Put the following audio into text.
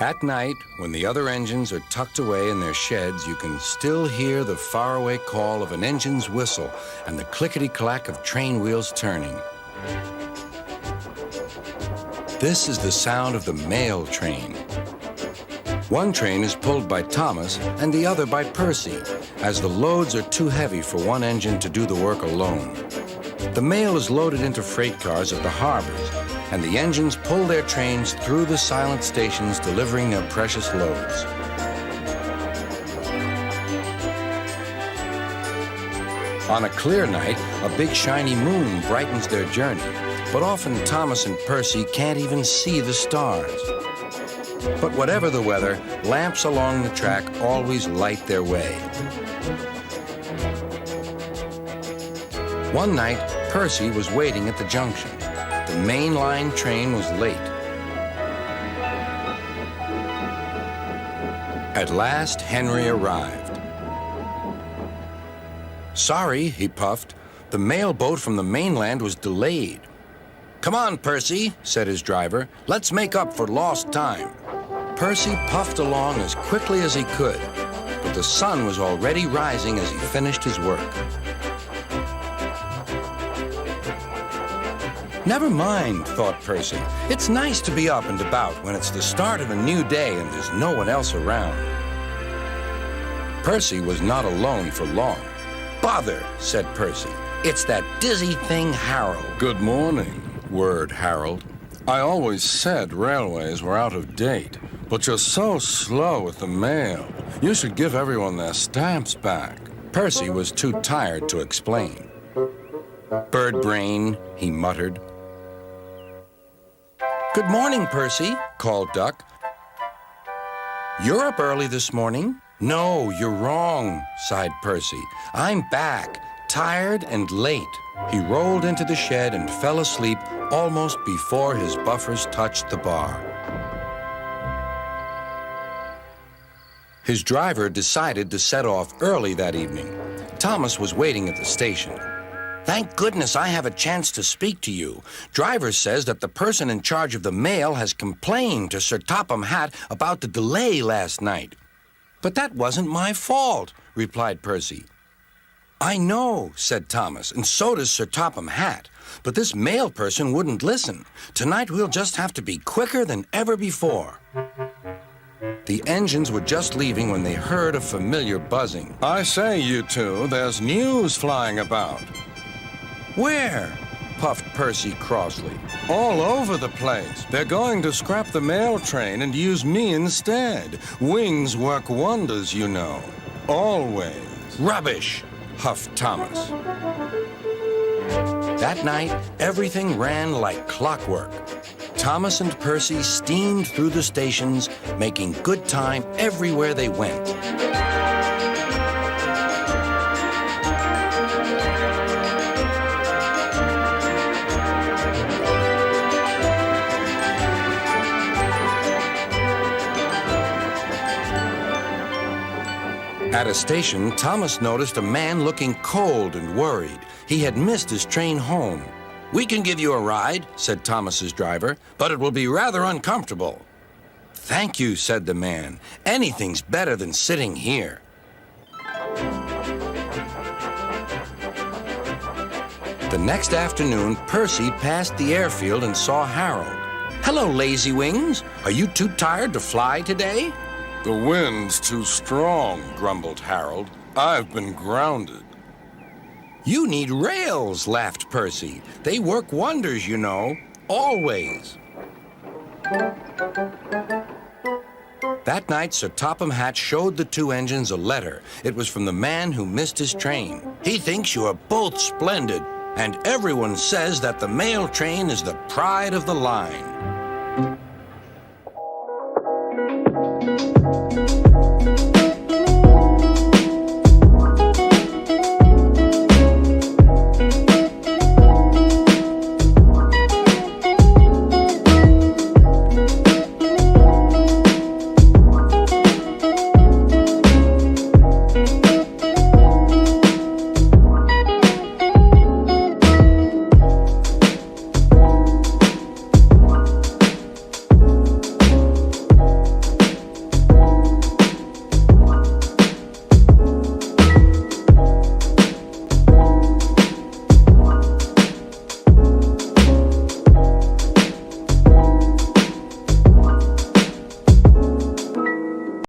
At night, when the other engines are tucked away in their sheds, you can still hear the faraway call of an engine's whistle and the clickety-clack of train wheels turning. This is the sound of the mail train. One train is pulled by Thomas and the other by Percy, as the loads are too heavy for one engine to do the work alone. The mail is loaded into freight cars at the harbors, and the engines pull their trains through the silent stations, delivering their precious loads. On a clear night, a big shiny moon brightens their journey, but often Thomas and Percy can't even see the stars. But whatever the weather, lamps along the track always light their way. One night, Percy was waiting at the junction. The main line train was late. At last, Henry arrived. Sorry, he puffed. The mail boat from the mainland was delayed. Come on, Percy, said his driver. Let's make up for lost time. Percy puffed along as quickly as he could, but the sun was already rising as he finished his work. Never mind, thought Percy. It's nice to be up and about when it's the start of a new day and there's no one else around. Percy was not alone for long. Bother, said Percy. It's that dizzy thing, Harold. Good morning, whirred Harold. I always said railways were out of date, but you're so slow with the mail. You should give everyone their stamps back. Percy was too tired to explain. Bird brain, he muttered. Good morning, Percy, called Duck. You're up early this morning? No, you're wrong, sighed Percy. I'm back, tired and late. He rolled into the shed and fell asleep almost before his buffers touched the bar. His driver decided to set off early that evening. Thomas was waiting at the station. Thank goodness I have a chance to speak to you. Driver says that the person in charge of the mail has complained to Sir Topham Hatt about the delay last night. But that wasn't my fault, replied Percy. I know, said Thomas, and so does Sir Topham Hatt. But this mail person wouldn't listen. Tonight we'll just have to be quicker than ever before. The engines were just leaving when they heard a familiar buzzing. I say, you two, there's news flying about. Where? Puffed Percy crossly. All over the place. They're going to scrap the mail train and use me instead. Wings work wonders, you know. Always. Rubbish, huffed Thomas. That night, everything ran like clockwork. Thomas and Percy steamed through the stations, making good time everywhere they went. At a station, Thomas noticed a man looking cold and worried. He had missed his train home. We can give you a ride, said Thomas's driver, but it will be rather uncomfortable. Thank you, said the man. Anything's better than sitting here. The next afternoon, Percy passed the airfield and saw Harold. Hello, Lazy Wings. Are you too tired to fly today? The wind's too strong, grumbled Harold. I've been grounded. You need rails, laughed Percy. They work wonders, you know. Always. That night, Sir Topham Hatt showed the two engines a letter. It was from the man who missed his train. He thinks you are both splendid, and everyone says that the mail train is the pride of the line.